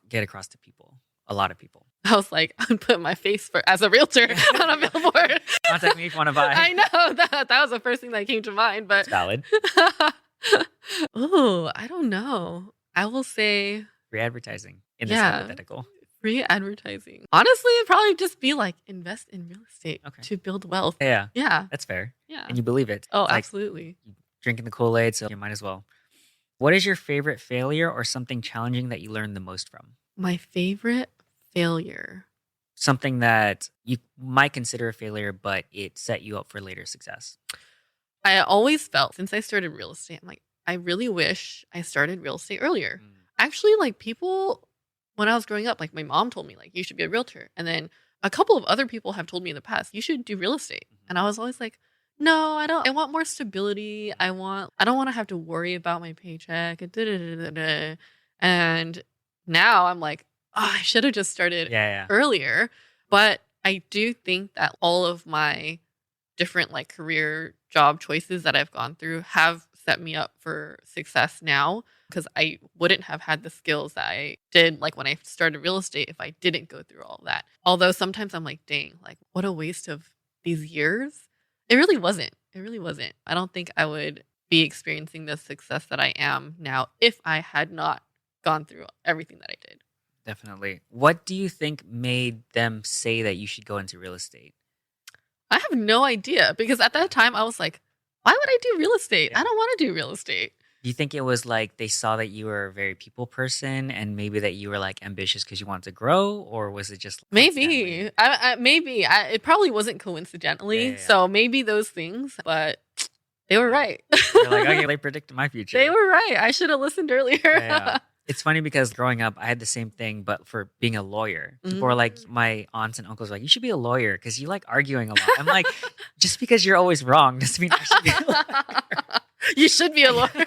get across to people. A lot of people. I was like, I'm putting my face as a realtor on a billboard. Contact me if you want to buy. I know that was the first thing that came to mind, but It's valid. Oh, I don't know. I will say Free advertising in this hypothetical. Free advertising. Honestly, it'd probably just be like invest in real estate to build wealth. Yeah. Yeah. That's fair. Yeah. And you believe it. Oh, It's like absolutely. drinking the Kool-Aid, so you might as well. What is your favorite failure or something challenging that you learned the most from? My favorite failure. Something that you might consider a failure, but it set you up for later success. I always felt since I started real estate, I'm like, I really wish I started real estate earlier. Actually, like people, when I was growing up, like my mom told me, like, you should be a realtor. And then a couple of other people have told me in the past, you should do real estate. And I was always like, no, I don't. I want more stability. I don't want to have to worry about my paycheck. And now I'm like, oh, I should have just started earlier. But I do think that all of my different like career job choices that I've gone through have set me up for success now, because I wouldn't have had the skills that I did like when I started real estate if I didn't go through all of that. Although sometimes I'm like, dang, like what a waste of these years. It really wasn't. It really wasn't. I don't think I would be experiencing the success that I am now if I had not gone through everything that I did. Definitely. What do you think made them say that you should go into real estate? I have no idea, because at that time I was like, why would I do real estate? I don't want to do real estate. Do you think it was like they saw that you were a very people person and maybe that you were like ambitious because you wanted to grow, or was it just maybe? It probably wasn't coincidentally. So maybe those things, but they were right. They're like, okay, they predicted my future. They were right. I should have listened earlier. It's funny because growing up, I had the same thing, but for being a lawyer. People were like, my aunts and uncles were like, you should be a lawyer because you like arguing a lot. I'm like, just because you're always wrong doesn't mean I should be a lawyer. You should be a lawyer.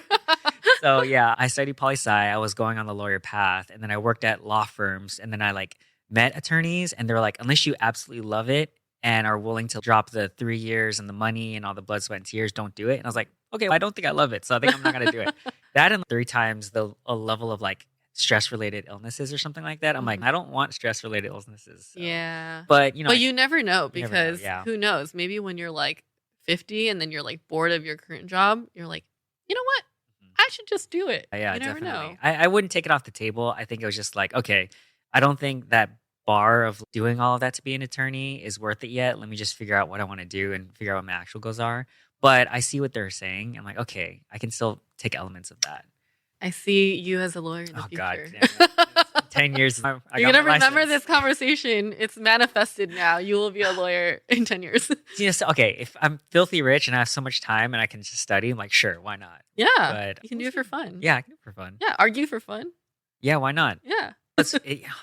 So yeah, I studied poli-sci. I was going on the lawyer path, and then I worked at law firms, and then I like met attorneys, and they were like, unless you absolutely love it and are willing to drop the 3 years and the money and all the blood, sweat, and tears, don't do it. And I was like, okay, I don't think I love it, so I think I'm not going to do it. That and 3 times a level of like stress-related illnesses or something like that. I'm like, I don't want stress-related illnesses. So. Yeah. But, you know. But you never know, because who knows? Maybe when you're like 50 and then you're like bored of your current job, you're like, you know what? I should just do it. Yeah, you never definitely. know. I wouldn't take it off the table. I think it was just like, okay, I don't think that bar of doing all of that to be an attorney is worth it yet. Let me just figure out what I want to do and figure out what my actual goals are. But I see what they're saying. I'm like, okay, I can still take elements of that. I see you as a lawyer in the future. God, 10 years. You're going to remember this conversation. It's manifested now. You will be a lawyer in 10 years. Yes, okay, if I'm filthy rich and I have so much time and I can just study, I'm like, sure, why not? Yeah, but you can do it for fun. Yeah, I can do it for fun. Yeah, argue for fun. Yeah, why not? Yeah.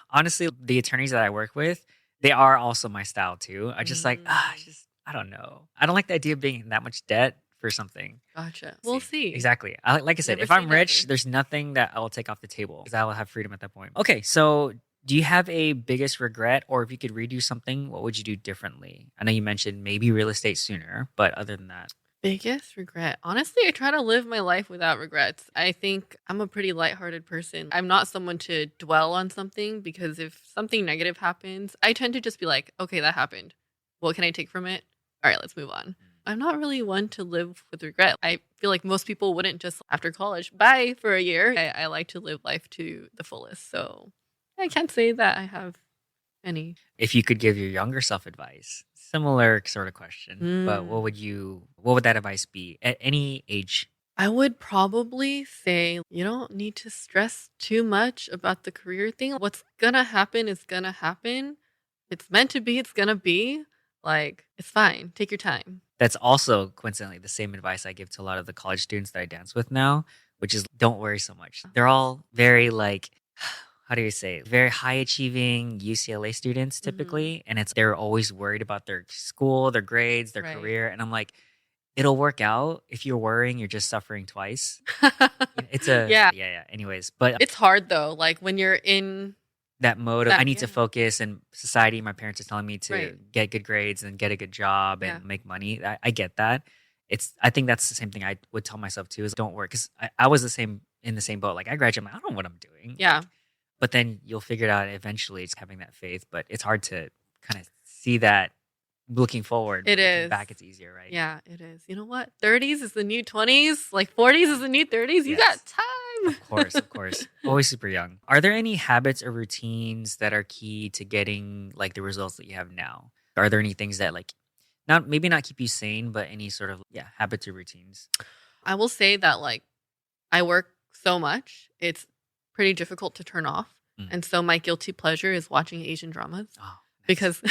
Honestly, the attorneys that I work with, they are also my style too. I just like, I don't know. I don't like the idea of being in that much debt for something. Gotcha. We'll see. Exactly. Like I said, if I'm rich, there's nothing that I will take off the table because I will have freedom at that point. Okay, so do you have a biggest regret, or if you could redo something, what would you do differently? I know you mentioned maybe real estate sooner, but other than that. Biggest regret? Honestly, I try to live my life without regrets. I think I'm a pretty lighthearted person. I'm not someone to dwell on something, because if something negative happens, I tend to just be like, okay, that happened. What can I take from it? All right, let's move on. I'm not really one to live with regret. I feel like most people wouldn't just after college, bye for a year. I like to live life to the fullest. So I can't say that I have any. If you could give your younger self advice, similar sort of question, but what would that advice be at any age? I would probably say you don't need to stress too much about the career thing. What's gonna happen is gonna happen. It's meant to be, it's gonna be. Like, it's fine. Take your time. That's also coincidentally the same advice I give to a lot of the college students that I dance with now, which is don't worry so much. They're all very like, how do you say, very high achieving UCLA students typically. And they're always worried about their school, their grades, their career. And I'm like, it'll work out. If you're worrying, you're just suffering twice. It's yeah. Anyways, but it's hard though. Like when you're in that mode of I need to focus, and society, my parents are telling me to get good grades and get a good job and make money. I get that. I think that's the same thing I would tell myself too, is don't work. Because I was in the same boat. Like I graduated, I don't know what I'm doing. Yeah. But then you'll figure it out eventually. It's having that faith, but it's hard to kind of see that looking forward. It is. Back, it's easier, right? Yeah, it is. You know what? 30s is the new 20s. Like 40s is the new 30s. You got time. time. Of course. Always super young. Are there any habits or routines that are key to getting like the results that you have now? Are there any things that like not maybe not keep you sane, but any sort of habits or routines? I will say that like I work so much, it's pretty difficult to turn off. Mm. And so my guilty pleasure is watching Asian dramas Oh, nice. because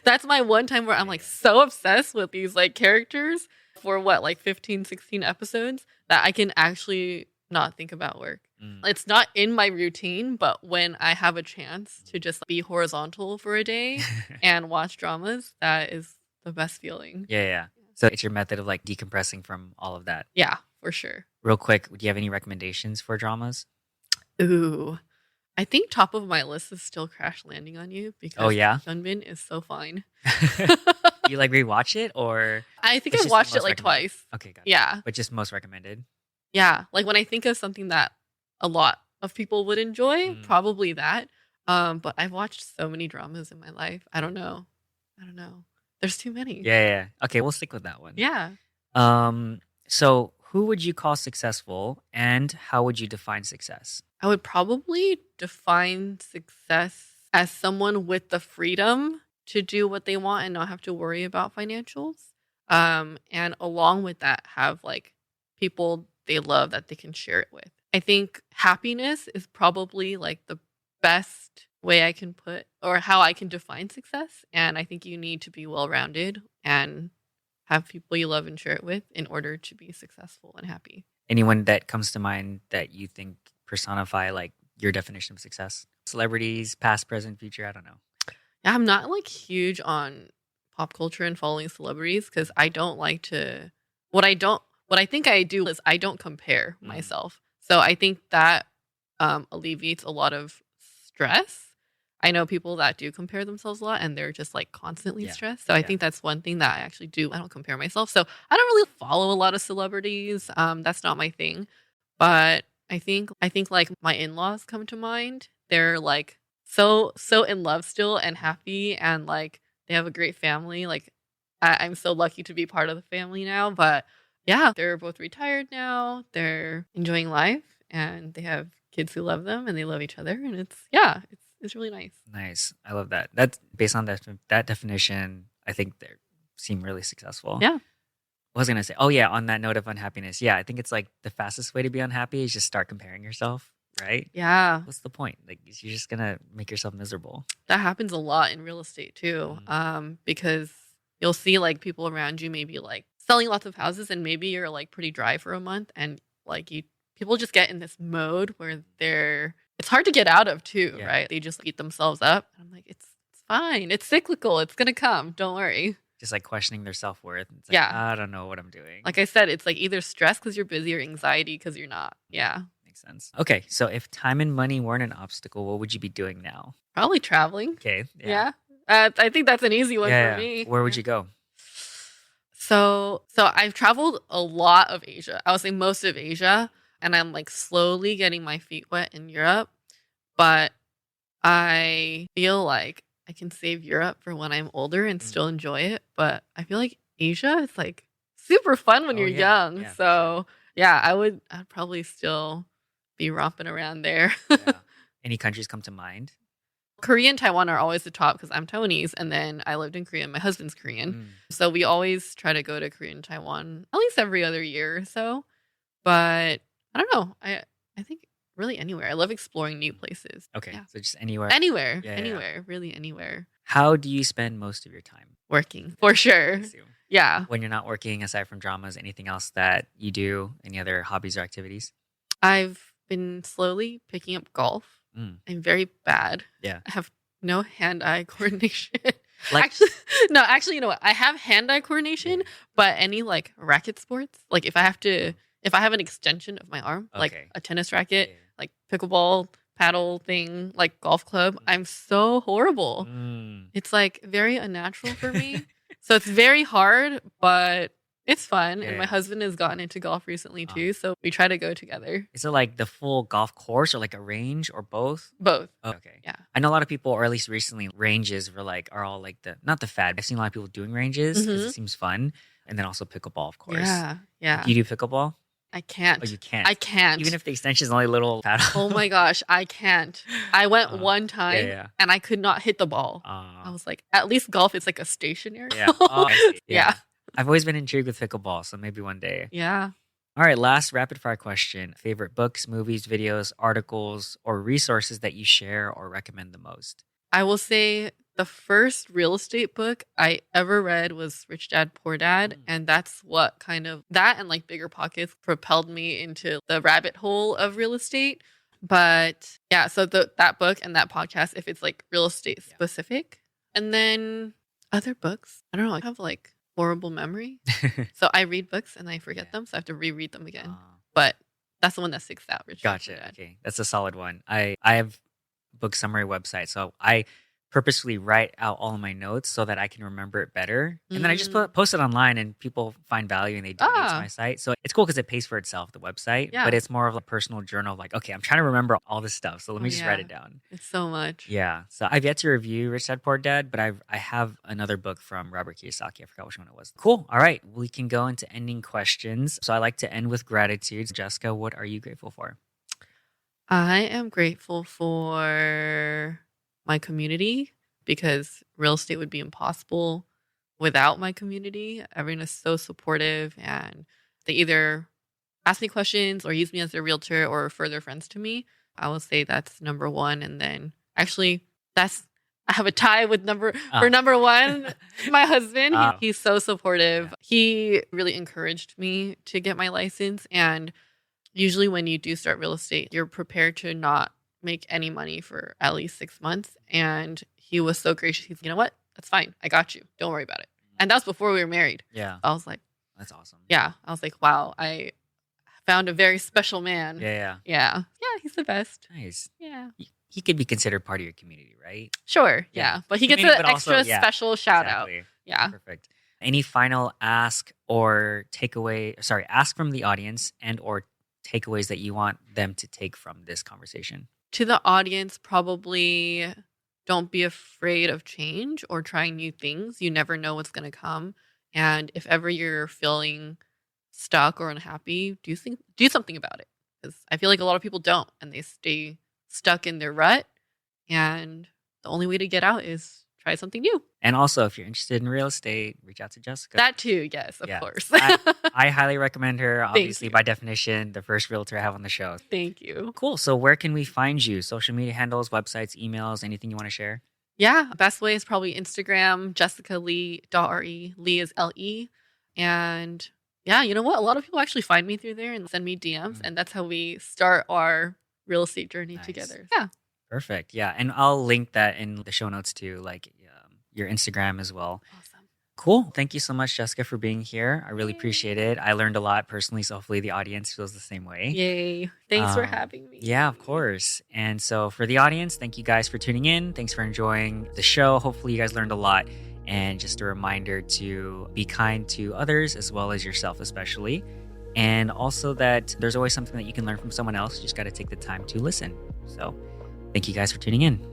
that's my one time where I'm like so obsessed with these like characters for what, like 15, 16 episodes that I can actually not think about work. It's not in my routine, but when I have a chance to just be horizontal for a day and watch dramas, that is the best feeling. Yeah. So it's your method of like decompressing from all of that. Yeah, for sure. Real quick, do you have any recommendations for dramas? Ooh. I think top of my list is still Crash Landing on You because Hyunbin is so fine. You like rewatch it or? I think I watched it like twice. Okay, got it. Yeah. But just most recommended? Yeah. Like when I think of something that a lot of people would enjoy, probably that. But I've watched so many dramas in my life. I don't know. There's too many. Yeah. Okay, we'll stick with that one. Yeah. So who would you call successful and how would you define success? I would probably define success as someone with the freedom to do what they want and not have to worry about financials. And along with that, have like people they love that they can share it with. I think happiness is probably like the best way I can put or how I can define success. And I think you need to be well-rounded and have people you love and share it with in order to be successful and happy. Anyone that comes to mind that you think personify like your definition of success? Celebrities, past, present, future, I don't know. Yeah, I'm not like huge on pop culture and following celebrities because I don't like to what I think I do is I don't compare myself. So I think that alleviates a lot of stress. I know people that do compare themselves a lot and they're just like constantly stressed. So I think that's one thing that I actually do. I don't compare myself. So I don't really follow a lot of celebrities. That's not my thing. But I think like my in-laws come to mind. They're like so in love still and happy and like they have a great family. Like I'm so lucky to be part of the family now. But yeah, they're both retired now. They're enjoying life and they have kids who love them and they love each other. And it's really nice. Nice. I love that. That's based on that definition. I think they seem really successful. Yeah. What was I going to say? Oh, yeah. On that note of unhappiness. Yeah. I think it's like the fastest way to be unhappy is just start comparing yourself. Right? Yeah. What's the point? Like you're just going to make yourself miserable. That happens a lot in real estate too. Because you'll see like people around you maybe like selling lots of houses and maybe you're like pretty dry for a month and like people just get in this mode where it's hard to get out of too, right? They just beat themselves up. I'm like, it's fine. It's cyclical. It's going to come. Don't worry. Just like questioning their self-worth. It's like, I don't know what I'm doing. Like I said, it's like either stress because you're busy or anxiety because you're not. Yeah. Makes sense. Okay. So if time and money weren't an obstacle, what would you be doing now? Probably traveling. Okay. Yeah. I think that's an easy one for me. Where would you go? So I've traveled a lot of Asia. I would say most of Asia. And I'm like slowly getting my feet wet in Europe. But I feel like I can save Europe for when I'm older and still enjoy it. But I feel like Asia is like super fun when you're young. Yeah, so I'd probably still be romping around there. Any countries come to mind? Korea and Taiwan are always the top because I'm Taiwanese. And then I lived in Korea and my husband's Korean. So we always try to go to Korea and Taiwan at least every other year or so. But I don't know. I think really anywhere. I love exploring new places. Okay. So just anywhere. Anywhere. Yeah, anywhere. Really anywhere. How do you spend most of your time? Working. For sure. Yeah. When you're not working, aside from dramas, anything else that you do? Any other hobbies or activities? I've been slowly picking up golf. I'm very bad. Yeah. I have no hand-eye coordination. Like, actually, you know what? I have hand-eye coordination, but any like racket sports, like if I have an extension of my arm, like a tennis racket, like pickleball, paddle thing, like golf club, I'm so horrible. It's like very unnatural for me. So it's very hard, but it's fun. And my husband has gotten into golf recently too. So we try to go together. Is it like the full golf course or like a range or both? Both. Oh, okay. Yeah. I know a lot of people, or at least recently, ranges are all like not the fad. I've seen a lot of people doing ranges because it seems fun. And then also pickleball, of course. Yeah. Do you do pickleball? I can't. Oh, you can't. I can't. Even if the extension is only a little paddle. Oh my gosh, I can't. I went one time yeah. and I could not hit the ball. I was like, at least golf is like a stationary yeah. ball. Oh, I see. Yeah. I've always been intrigued with pickleball, so maybe one day. Yeah. All right, last rapid fire question. Favorite books, movies, videos, articles, or resources that you share or recommend the most? I will say the first real estate book I ever read was Rich Dad Poor Dad. And that's what kind of that and like Bigger Pockets propelled me into the rabbit hole of real estate. But yeah, so that book and that podcast, if it's like real estate specific. And then other books, I don't know, I have like horrible memory. So I read books and I forget them. So I have to reread them again. But that's the one that sticks out. Rich Dad Poor Dad. Okay, that's a solid one. I have book summary website, so I purposely write out all of my notes so that I can remember it better. And then I just post it online and people find value and they donate to my site. So it's cool because it pays for itself, the website. Yeah. But it's more of a personal journal of like, okay, I'm trying to remember all this stuff. So let me just write it down. It's so much. Yeah. So I've yet to review Rich Dad Poor Dad, but I have another book from Robert Kiyosaki. I forgot which one it was. Cool. All right. We can go into ending questions. So I like to end with gratitude. Jessica, what are you grateful for? I am grateful for my community because real estate would be impossible without my community. Everyone is so supportive and they either ask me questions or use me as their realtor or refer their friends to me. I will say that's number one. And then actually I have a tie with number one, my husband. He's so supportive. Yeah. He really encouraged me to get my license. And usually when you do start real estate, you're prepared to not make any money for at least 6 months. And he was so gracious. He's, you know what? That's fine. I got you. Don't worry about it. And that was before we were married. Yeah. I was like, that's awesome. Yeah. I was like, wow, I found a very special man. Yeah. Yeah. Yeah. He's the best. Nice. Yeah. He could be considered part of your community, right? Sure. Yeah. But he gets an extra special shout out. Yeah. Perfect. Any final ask from the audience and or takeaways that you want them to take from this conversation? To the audience, probably don't be afraid of change or trying new things. You never know what's going to come. And if ever you're feeling stuck or unhappy, do something about it. Because I feel like a lot of people don't, and they stay stuck in their rut. And the only way to get out is try something new. And also, if you're interested in real estate, reach out to Jessica. That too, yes, of course. I highly recommend her. Obviously, by definition, the first realtor I have on the show. Thank you. Cool. So where can we find you? Social media handles, websites, emails, anything you want to share? Yeah, best way is probably Instagram, jessicalee.re. Lee is L-E. And yeah, you know what? A lot of people actually find me through there and send me DMs. And that's how we start our real estate journey together. Yeah. Perfect. Yeah. And I'll link that in the show notes too, like your Instagram as well. Awesome. Cool. Thank you so much, Jessica, for being here. I really appreciate it. I learned a lot personally, so hopefully the audience feels the same way. Yay. Thanks for having me. Yeah, of course. And so for the audience, thank you guys for tuning in. Thanks for enjoying the show. Hopefully you guys learned a lot. And just a reminder to be kind to others as well as yourself, especially. And also that there's always something that you can learn from someone else. You just got to take the time to listen. So thank you guys for tuning in.